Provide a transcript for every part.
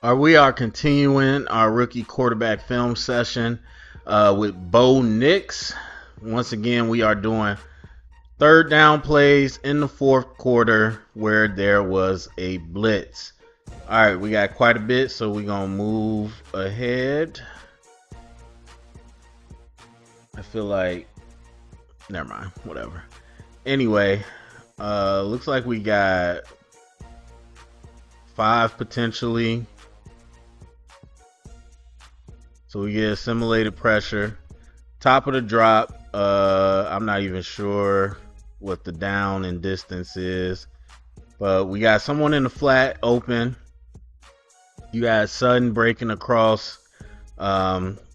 We are continuing our rookie quarterback film session with Bo Nix. Once again, we are doing third down plays in the fourth quarter where there was a blitz. All right, we got quite a bit, so we're going to move ahead. I feel like, never mind, whatever. Anyway, looks like we got 5 potentially. So we get assimilated pressure. Top of the drop, I'm not even sure what the down and distance is. But we got someone in the flat open. You got Sutton breaking across,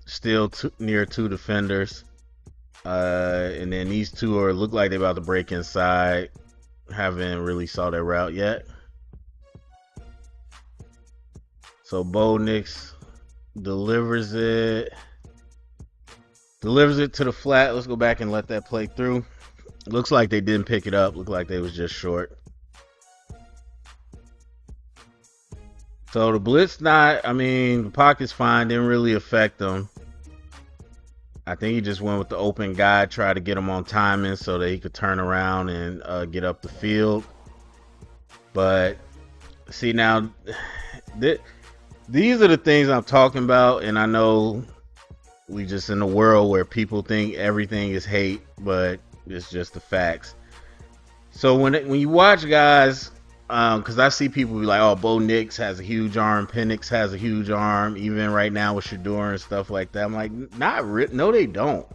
still near 2 defenders. And then these two look like they're about to break inside. Haven't really saw their route yet. So Bo Nix delivers it to the flat. Let's go back and let that play through. Looks like they didn't pick it up. Looked like they was just short. So the blitz the pocket's fine. Didn't really affect them. I think he just went with the open guy, tried to get him on timing so that he could turn around and get up the field. But see now, these are the things I'm talking about, and I know we just in a world where people think everything is hate, but it's just the facts. So when you watch guys, because I see people be like, "Oh, Bo Nix has a huge arm, Penix has a huge arm," even right now with Shador and stuff like that. I'm like, no, they don't.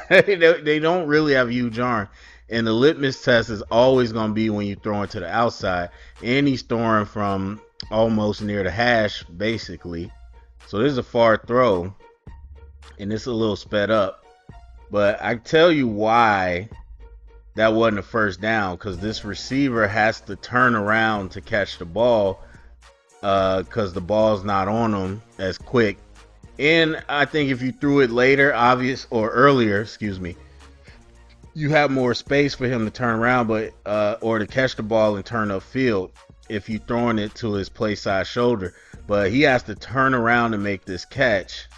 They don't really have a huge arm. And the litmus test is always going to be when you throw it to the outside, and he's throwing from almost near the hash, basically. So this is a far throw, and it's a little sped up. But I tell you why that wasn't a first down, because this receiver has to turn around to catch the ball because the ball's not on him as quick. And I think if you threw it earlier, you have more space for him to turn around, or to catch the ball and turn upfield if you throwing it to his play side shoulder. But he has to turn around and make this catch,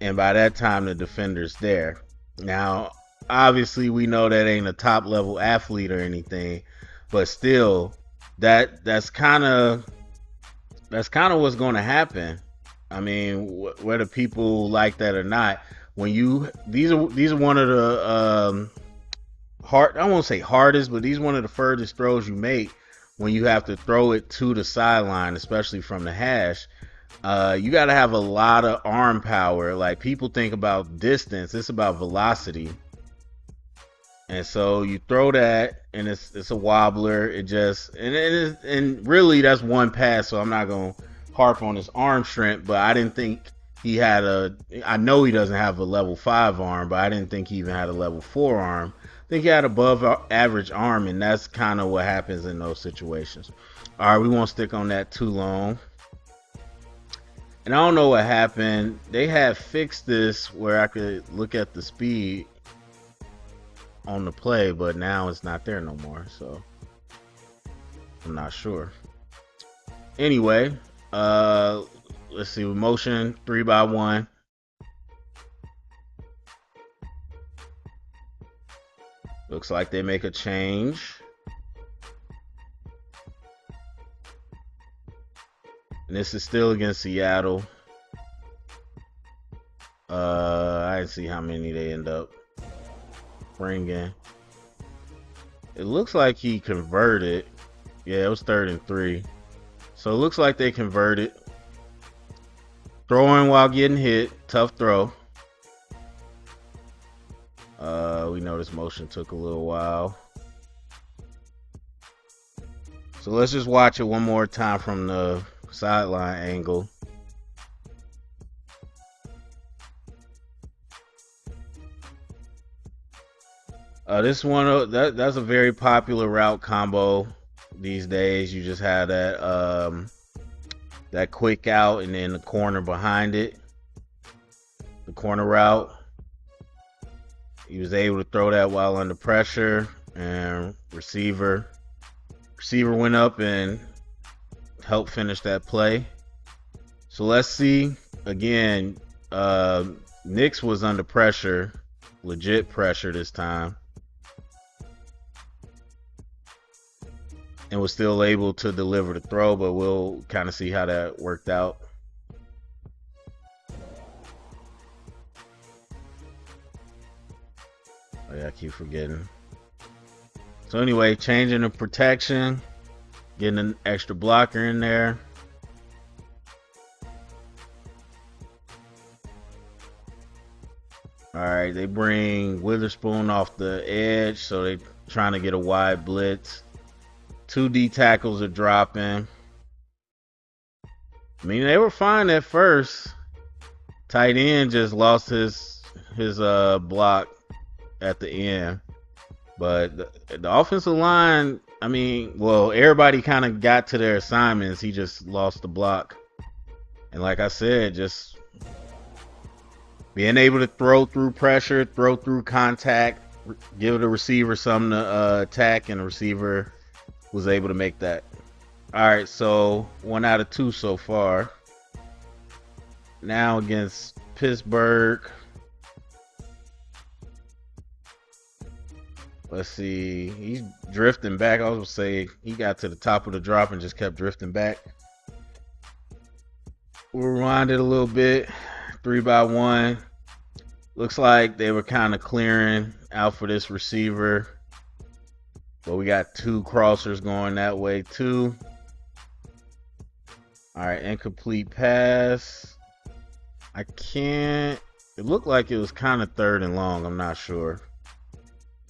and by that time the defender's there. Now, obviously, we know that ain't a top level athlete or anything, but still, that's kind of what's going to happen. I mean, whether people like that or not, these are one of the I won't say hardest, but these are one of the furthest throws you make when you have to throw it to the sideline, especially from the hash. You got to have a lot of arm power. Like, people think about distance, it's about velocity. And so you throw that, and it's a wobbler. And really that's one pass. So I'm not gonna harp on his arm strength, but I didn't think he had I know he doesn't have a level 5 arm, but I didn't think he even had a level 4 arm. I think he had above average arm, and that's kind of what happens in those situations. All right, we won't stick on that too long. And I don't know what happened. They had fixed this where I could look at the speed on the play, but now it's not there no more, so I'm not sure. Anyway, let's see. Motion 3x1. Looks like they make a change. And this is still against Seattle. I didn't see how many they end up bringing. It looks like he converted. Yeah, it was 3rd and 3. So it looks like they converted. Throwing while getting hit. Tough throw. We know this motion took a little while. So let's just watch it one more time from the sideline angle. This one, that's a very popular route combo these days. You just have that quick out and then the corner behind it. The corner route. He was able to throw that while under pressure, and receiver went up and helped finish that play. So let's see. Again, uh, Nix was under pressure, legit pressure this time, and was still able to deliver the throw, but we'll kind of see how that worked out. Oh yeah, I keep forgetting. So anyway, changing the protection, getting an extra blocker in there. All right, they bring Witherspoon off the edge, so they trying to get a wide blitz. 2 D tackles are dropping. I mean, they were fine at first. Tight end just lost his block at the end, but the offensive line. I mean, well, everybody kind of got to their assignments. He just lost the block, and like I said, just being able to throw through pressure, throw through contact, give the receiver something to attack, and the receiver was able to make that. All right, so 1 out of 2 so far. Now against Pittsburgh. Let's see. He's drifting back. I was gonna say he got to the top of the drop and just kept drifting back. We'll rewind it a little bit. 3-by-1. Looks like they were kind of clearing out for this receiver. But we got 2 crossers going that way too. All right, incomplete pass. I can't. It looked like it was kind of 3rd and long. I'm not sure.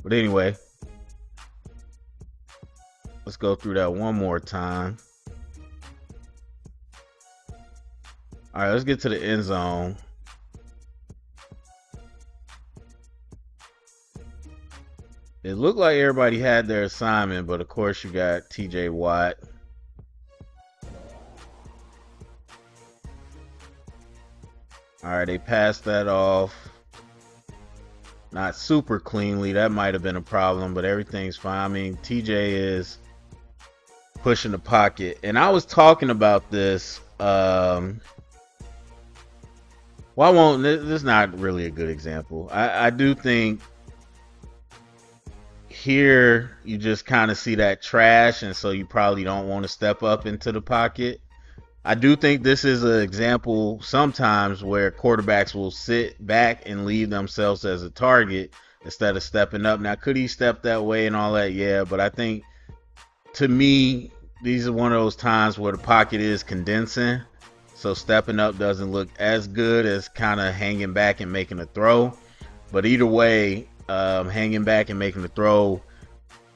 But anyway, let's go through that one more time. All right, let's get to the end zone. It looked like everybody had their assignment, but of course you got TJ Watt. All right, they passed that off. Not super cleanly. That might have been a problem, but everything's fine. I mean, TJ is pushing the pocket. And I was talking about this. Well, I won't. This is not really a good example. I do think here you just kind of see that trash, and so you probably don't want to step up into the pocket. I do think this is an example sometimes where quarterbacks will sit back and leave themselves as a target instead of stepping up. Now, could he step that way and all that? Yeah, but I think to me, these are one of those times where the pocket is condensing. So stepping up doesn't look as good as kind of hanging back and making a throw. But either way, hanging back and making the throw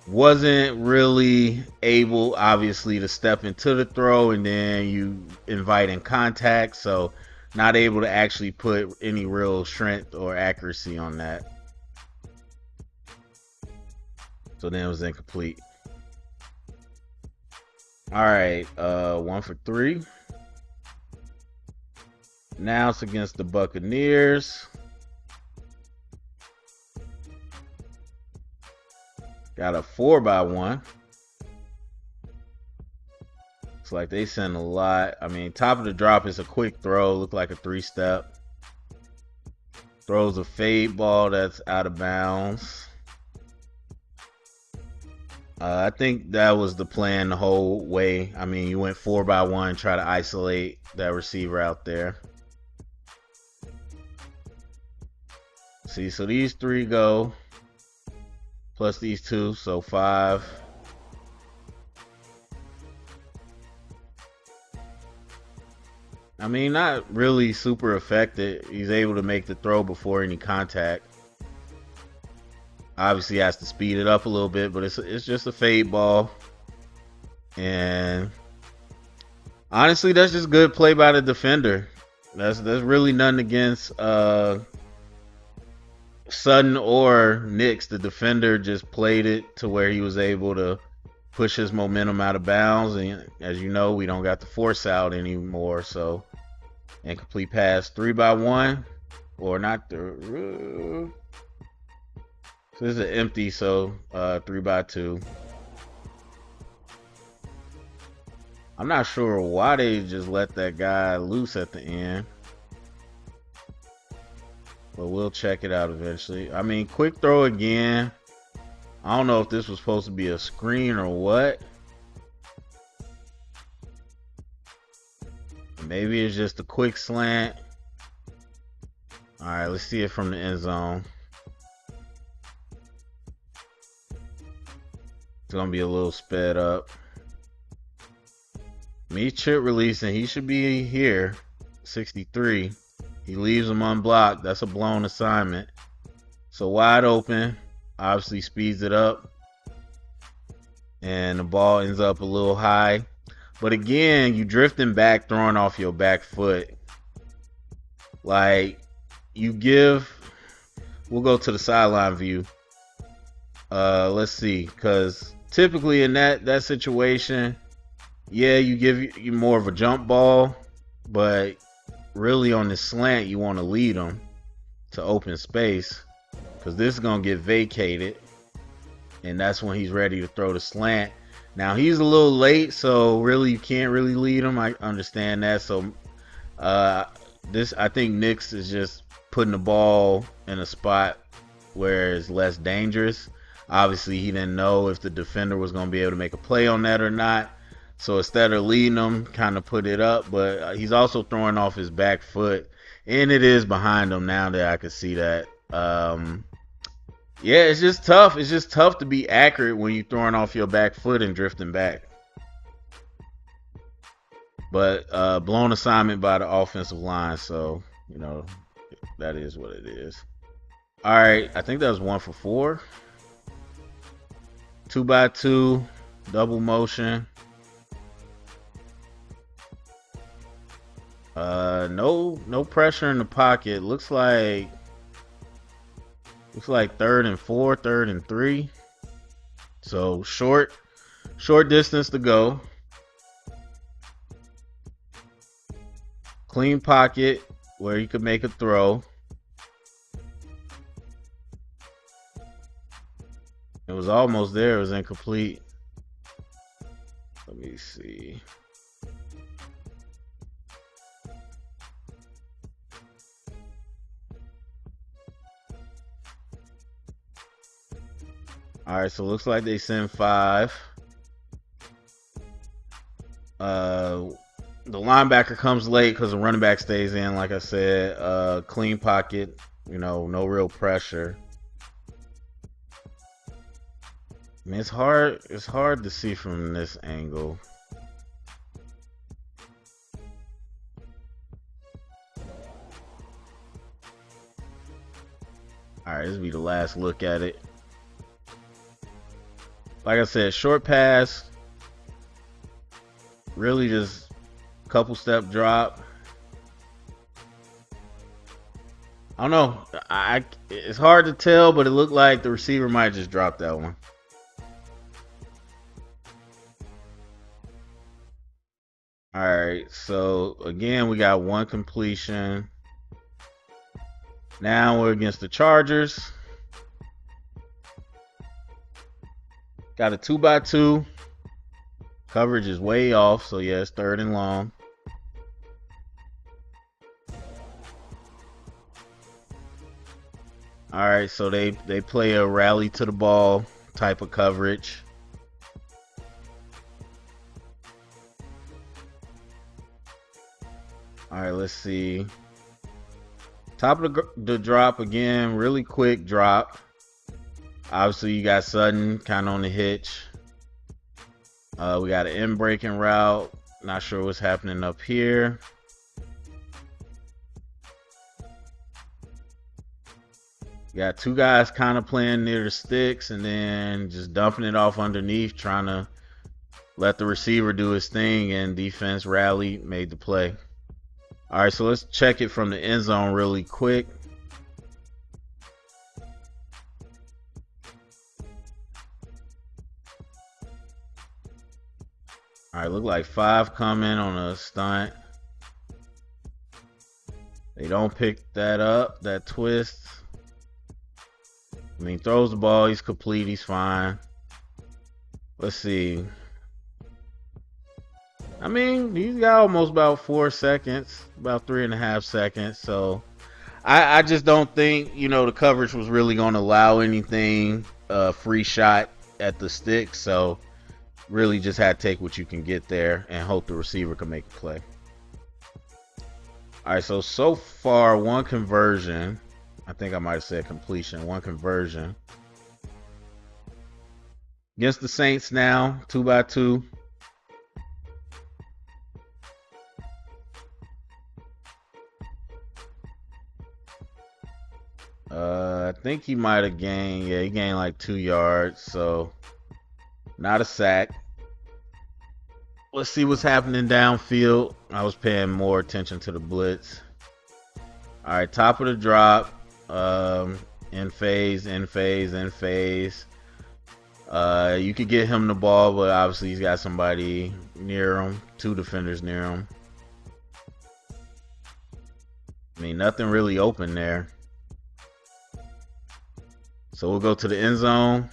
wasn't really able, obviously, to step into the throw, and then you invite in contact, so not able to actually put any real strength or accuracy on that. So then it was incomplete. All right, 1 for 3. Now it's against the Buccaneers. Got a 4-by-1. Looks like they send a lot. I mean, top of the drop is a quick throw. Looked like a 3-step. Throws a fade ball that's out of bounds. I think that was the plan the whole way. I mean, you went 4-by-1, try to isolate that receiver out there. See, so these 3 go. Plus these 2, so 5. I mean, not really super effective. He's able to make the throw before any contact. Obviously, he has to speed it up a little bit, but it's just a fade ball. And honestly, that's just good play by the defender. That's really nothing against Sutton or Nix. The defender just played it to where he was able to push his momentum out of bounds, and as you know, we don't got the force out anymore. So incomplete pass, 3-by-1, or not the. So this is an empty, so 3-by-2. I'm not sure why they just let that guy loose at the end, but we'll check it out eventually. I mean, quick throw again. I don't know if this was supposed to be a screen or what. Maybe it's just a quick slant. All right, let's see it from the end zone. It's gonna be a little sped up. Me chip releasing. He should be here. 63. He leaves him unblocked. That's a blown assignment. So wide open. Obviously speeds it up. And the ball ends up a little high. But again, you drifting back, throwing off your back foot. Like, you give... We'll go to the sideline view. Let's see. Because typically in that situation, yeah, you give you more of a jump ball. But really on the slant, you want to lead them to open space. Because this is going to get vacated. And that's when he's ready to throw the slant. Now, he's a little late, so really you can't really lead him. I understand that. So, I think Nix is just putting the ball in a spot where it's less dangerous. Obviously, he didn't know if the defender was going to be able to make a play on that or not. So instead of leading him, kind of put it up. But he's also throwing off his back foot. And it is behind him now that I can see that. Yeah, it's just tough. It's just tough to be accurate when you're throwing off your back foot and drifting back. But blown assignment by the offensive line, so, you know, that is what it is. All right, I think that was 1 for 4. 2x2, double motion. No pressure in the pocket. Looks like 3rd and 4, 3rd and 3. So short distance to go. Clean pocket where you could make a throw. It was almost there. It was incomplete. Let me see. All right, so it looks like they send 5. The linebacker comes late because the running back stays in, like I said. Clean pocket, you know, no real pressure. I mean, it's hard to see from this angle. All right, this will be the last look at it. Like I said, short pass, really just a couple step drop. I don't know. It's hard to tell, but it looked like the receiver might just drop that one. All right, so again, we got 1 completion. Now we're against the Chargers. Got a 2x2. Coverage is way off, so yeah, it's 3rd and long. All right, so they play a rally to the ball type of coverage. All right, let's see. Top of the drop again, really quick drop. Obviously, you got Sutton kind of on the hitch. We got an in-breaking route. Not sure what's happening up here. Got 2 guys kind of playing near the sticks and then just dumping it off underneath, trying to let the receiver do his thing, and defense rallied, made the play. All right, so let's check it from the end zone really quick. All right, look like 5 coming on a stunt. They don't pick that up, that twist. I mean, throws the ball, he's complete, he's fine. Let's see. I I mean, he's got almost about 4 seconds, about 3.5 seconds. So I just don't think, the coverage was really going to allow anything free shot at the stick. So really just had to take what you can get there and hope the receiver can make a play. All right, so far, one conversion. I think I might have said completion. One conversion. Against the Saints now, 2x2. I think he might have gained, he gained like 2 yards, so not a sack. Let's see what's happening downfield. I was paying more attention to the blitz. All right, top of the drop, in phase. You could get him the ball, but obviously he's got somebody near him, 2 defenders near him. I mean, nothing really open there. So we'll go to the end zone.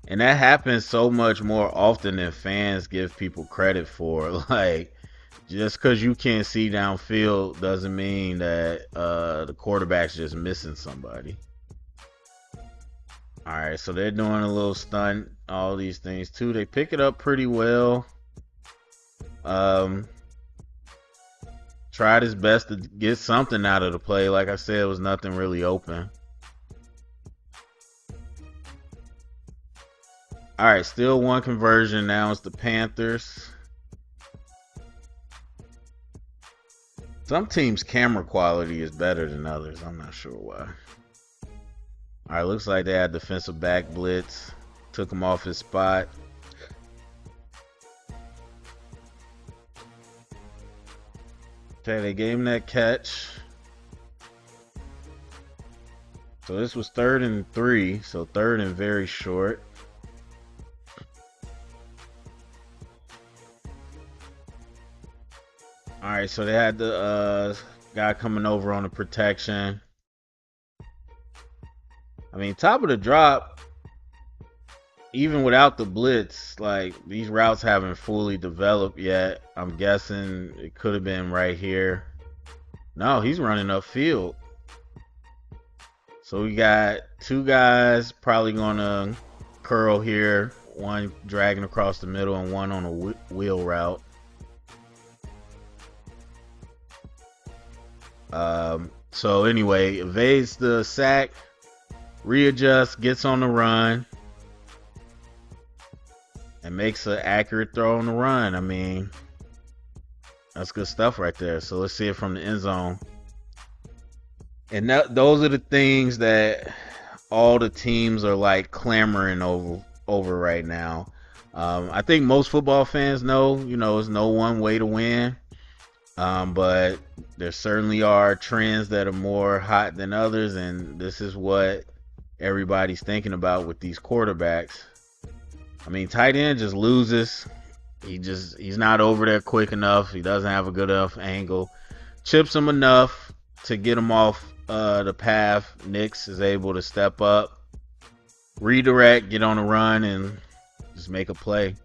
And that happens so much more often than fans give people credit for. Like, just because you can't see downfield doesn't mean that the quarterback's just missing somebody. All right, so they're doing a little stunt, all these things too. They pick it up pretty well. Tried his best to get something out of the play. Like I said, it was nothing really open. All right, still one conversion. Now it's the Panthers. Some teams' camera quality is better than others. I'm not sure why. All right, looks like they had defensive back blitz. Took him off his spot. Okay, they gave him that catch. So this was 3rd and 3. So 3rd and very short. All right, so they had the guy coming over on the protection. I mean, top of the drop, even without the blitz, like, these routes haven't fully developed yet. I'm guessing it could have been right here. No, he's running upfield. So we got 2 guys probably gonna curl here, one dragging across the middle and one on a wheel route. So anyway, evades the sack, readjusts, gets on the run, and makes an accurate throw on the run. I mean, that's good stuff right there. So let's see it from the end zone. And those are the things that all the teams are like clamoring over right now. I think most football fans know, there's no one way to win. But there certainly are trends that are more hot than others, and this is what everybody's thinking about with these quarterbacks. I mean, tight end just loses. He's not over there quick enough. He doesn't have a good enough angle. Chips him enough to get him off the path. Nix is able to step up, redirect, get on the run, and just make a play.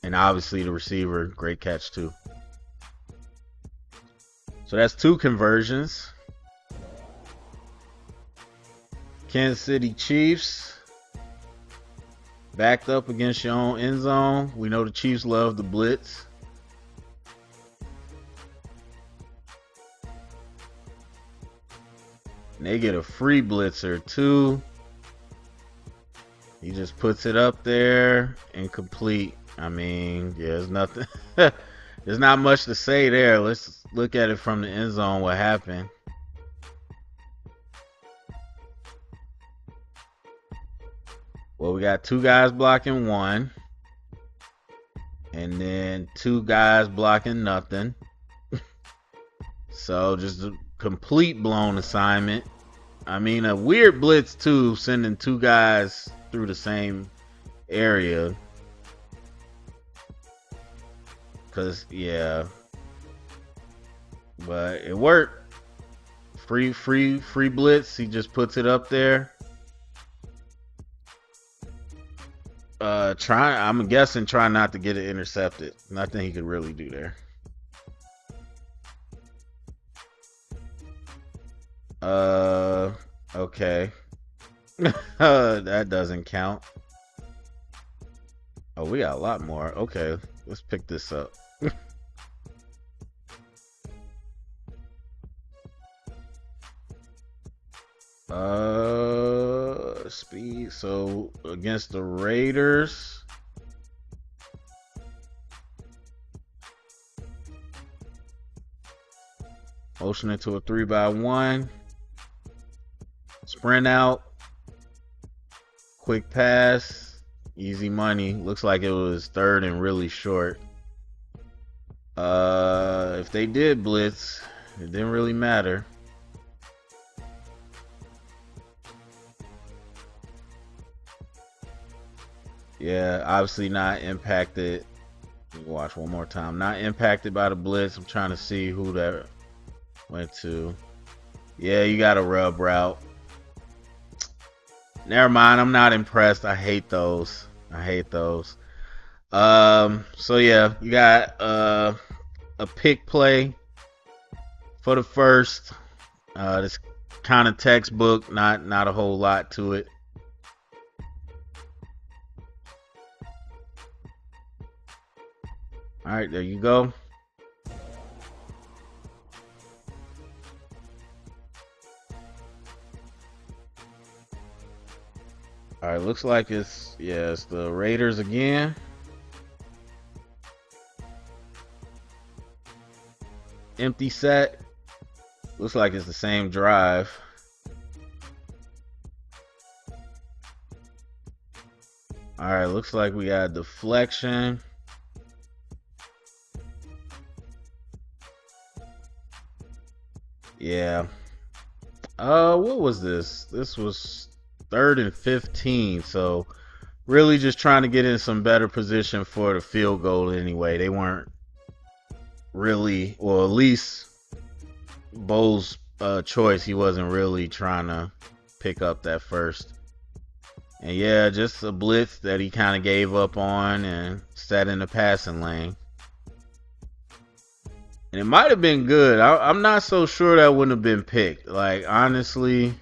And obviously the receiver, great catch too. So that's 2 conversions. Kansas City Chiefs backed up against your own end zone. We know the Chiefs love the blitz. And they get a free blitzer too. He just puts it up there, incomplete. I mean, yeah, there's nothing. There's not much to say there. Let's look at it from the end zone, what happened. Well, we got 2 guys blocking 1. And then 2 guys blocking nothing. So just a complete blown assignment. I mean, a weird blitz too, sending 2 guys through the same area. Cause yeah, but it worked. Free blitz. He just puts it up there. I'm guessing trying not to get it intercepted. Nothing he could really do there. Okay. That doesn't count. Oh, we got a lot more. Okay, let's pick this up. Speed. So against the Raiders. Motion into a 3x1. Sprint out. Quick pass. Easy money. Looks like it was third and really short. If they did blitz, it didn't really matter. Yeah, obviously not impacted. Watch one more time. Not impacted by the blitz. I'm trying to see who that went to. Yeah, you got a rub route. Never mind. I'm not impressed. I hate those. I hate those. So yeah, you got a pick play for the first. This kind of textbook. Not a whole lot to it. All right, there you go. All right, looks like it's the Raiders again. Empty set. Looks like it's the same drive. All right, looks like we got deflection. Yeah. What was this? This was 3rd and 15. So really just trying to get in some better position for the field goal anyway. They weren't really, well, at least Bo's choice, he wasn't really trying to pick up that first. And yeah, just a blitz that he kind of gave up on and sat in the passing lane. And it might have been good. I'm not so sure that wouldn't have been picked. Like, honestly,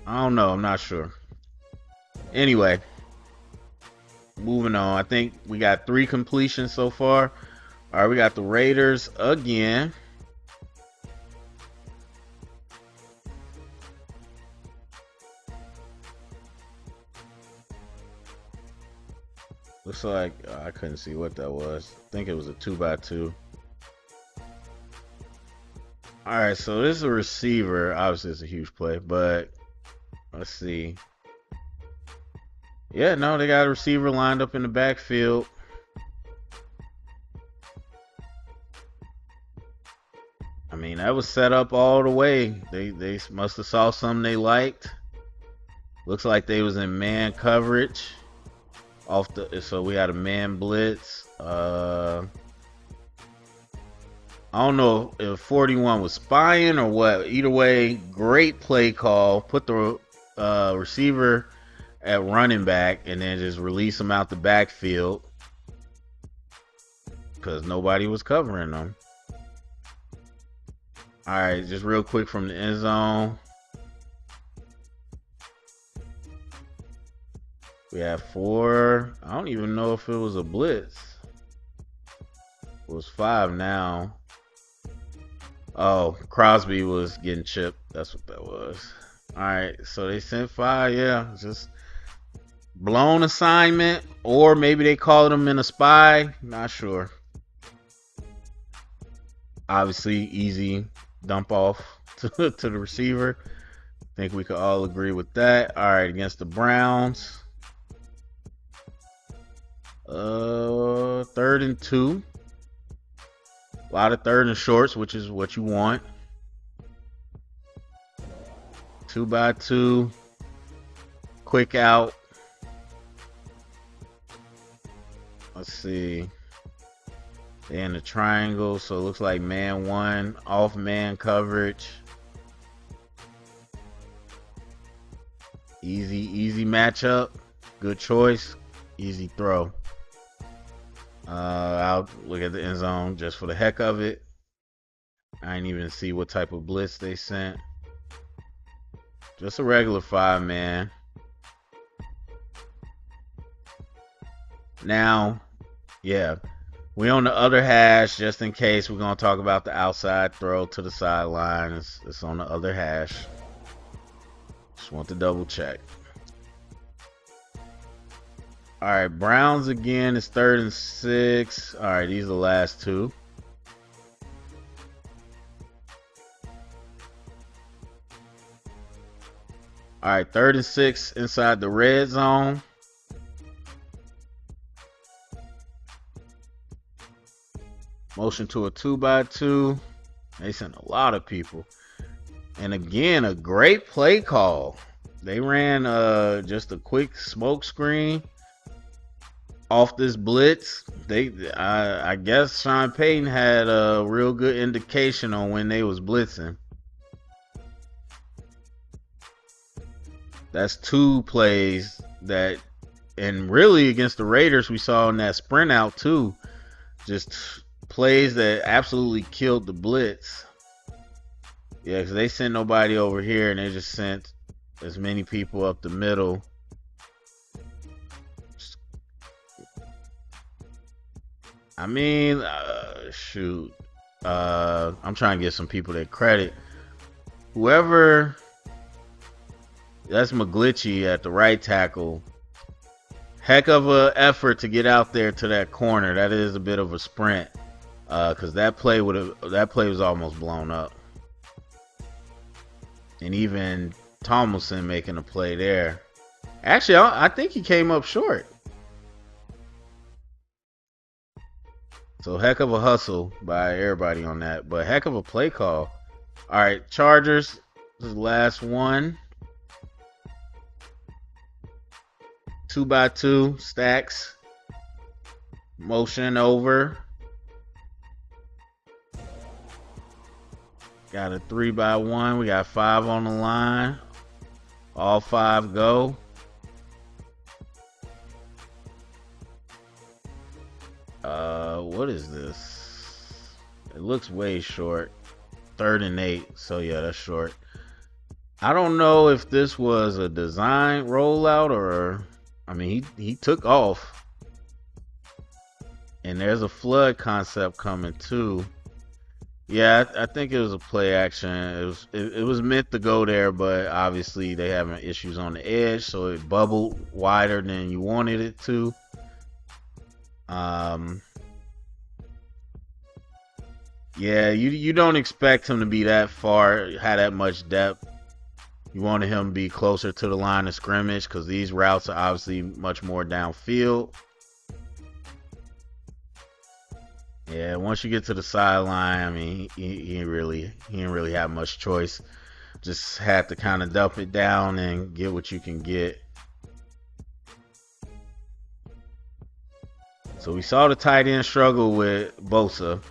I don't know. I'm not sure. Anyway, moving on. I think we got 3 completions so far. All right, we got the Raiders again. Looks like I couldn't see what that was. I think it was a 2x2. All right, so this is a receiver. Obviously, it's a huge play, but let's see. Yeah, no, they got a receiver lined up in the backfield. I mean, that was set up all the way. They must have saw something they liked. Looks like they was in man coverage. So we had a man blitz. I don't know if 41 was spying or what. Either way, great play call. Put the receiver at running back and then just release him out the backfield because nobody was covering them. All right, just real quick from the end zone. We have 4. I don't even know if it was a blitz. It was 5 now. Oh, Crosby was getting chipped. That's what that was. All right, so they sent 5. Yeah, just blown assignment, or maybe they called him in a spy. Not sure. Obviously, easy dump off to the receiver. I think we could all agree with that. All right, against the Browns. 3rd and 2. A lot of 3rd and shorts, which is what you want. 2x2. Quick out. Let's see. They're in the triangle, so it looks like man 1 off man coverage. Easy matchup. Good choice. Easy throw. I'll look at the end zone just for the heck of it. I didn't even see what type of blitz they sent. Just a regular 5-man. Now, yeah, we on the other hash just in case. We're going to talk about the outside throw to the sideline. It's on the other hash. Just want to double check. All right, Browns again. It's 3rd and 6. All right, these are the last two. All right, 3rd and 6 inside the red zone. Motion to a 2x2. They sent a lot of people. And again, a great play call. They ran just a quick smoke screen off this blitz. I guess Sean Payton had a real good indication on when they was blitzing. That's 2 plays that, and really against the Raiders, we saw in that sprint out too. Just plays that absolutely killed the blitz. Yeah, because they sent nobody over here, and they just sent as many people up the middle. I mean, shoot. I'm trying to give some people their credit. Whoever, that's McGlinchey at the right tackle. Heck of a effort to get out there to that corner. That is a bit of a sprint, because that play was almost blown up. And even Tomlinson making a play there. Actually, I think he came up short. So heck of a hustle by everybody on that, but heck of a play call. All right, Chargers. This is the last one. 2x2 stacks. Motion over. Got a 3x1. We got 5 on the line. All 5 go. What is this? It looks way short. 3rd and 8. So yeah, that's short. I don't know if this was a design rollout or, I mean, he took off. And there's a flood concept coming too. Yeah, I think it was a play action. It was meant to go there, but obviously they having issues on the edge, so it bubbled wider than you wanted it to. Yeah, you don't expect him to be that far, have that much depth. You wanted him to be closer to the line of scrimmage because these routes are obviously much more downfield. Yeah, once you get to the sideline, I mean, he didn't really have much choice. Just had to kind of dump it down and get what you can get. So we saw the tight end struggle with Bosa.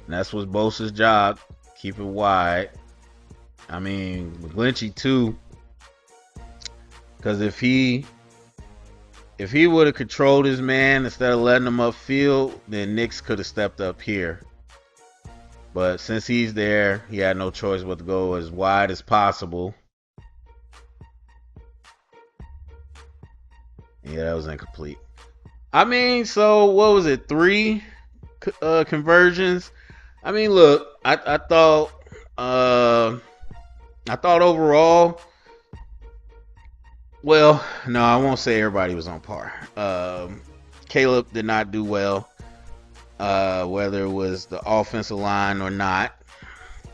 And that's what's Bosa's job. Keep it wide. I mean, McGlinchey too. Because if he would have controlled his man instead of letting him upfield, then Nix could have stepped up here. But since he's there, he had no choice but to go as wide as possible. Yeah, that was incomplete. I mean, so what was it? 3 conversions. I mean, look, I thought overall. Well, no, I won't say everybody was on par. Caleb did not do well, whether it was the offensive line or not.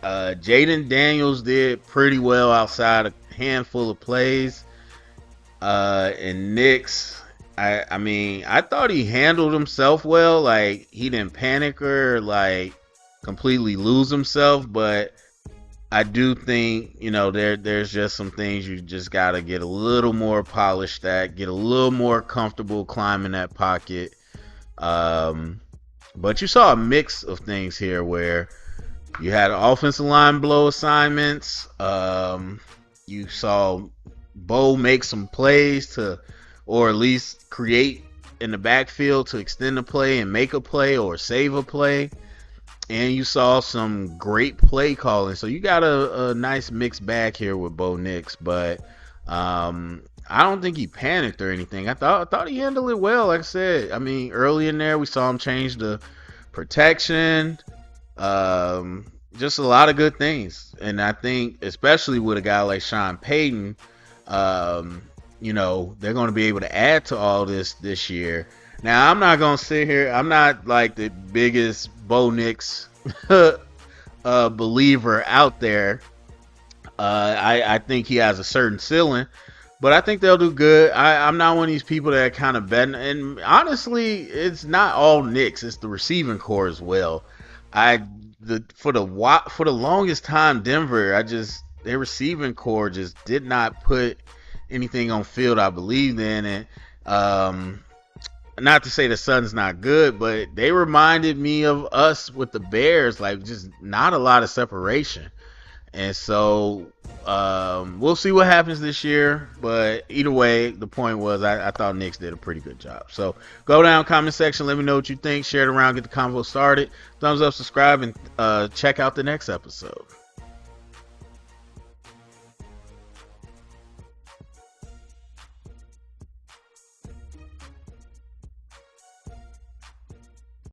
Jaden Daniels did pretty well outside a handful of plays. And Nix, I mean, I thought he handled himself well. Like, he didn't panic or like completely lose himself, but I do think, you know, there's just some things you just got to get a little more polished at, get a little more comfortable climbing that pocket. But you saw a mix of things here where You had offensive line blow assignments. You saw Bo make some plays to, or at least create in the backfield to extend the play and make a play or save a play. And you saw some great play calling. So you got a nice mixed bag here with Bo Nix, but I don't think he panicked or anything. I thought he handled it well. Like I said, I mean, early in there we saw him change the protection. Just a lot of good things. And I think especially with a guy like Sean Payton, they're going to be able to add to all this year. Now, I'm not going to sit here. I'm not like the biggest Bo Nix believer out there. I think he has a certain ceiling, but I think they'll do good. I'm not one of these people that kind of bet. And honestly, it's not all Knicks. It's the receiving core as well. For the longest time, Denver, their receiving core just did not put anything on field I believed in. And not to say the Suns not good, but they reminded me of us with the Bears, like just not a lot of separation. And so we'll see what happens this year. But either way, the point was I thought Knicks did a pretty good job. So go down, comment section, let me know what you think. Share it around, get the convo started. Thumbs up, subscribe, and check out the next episode.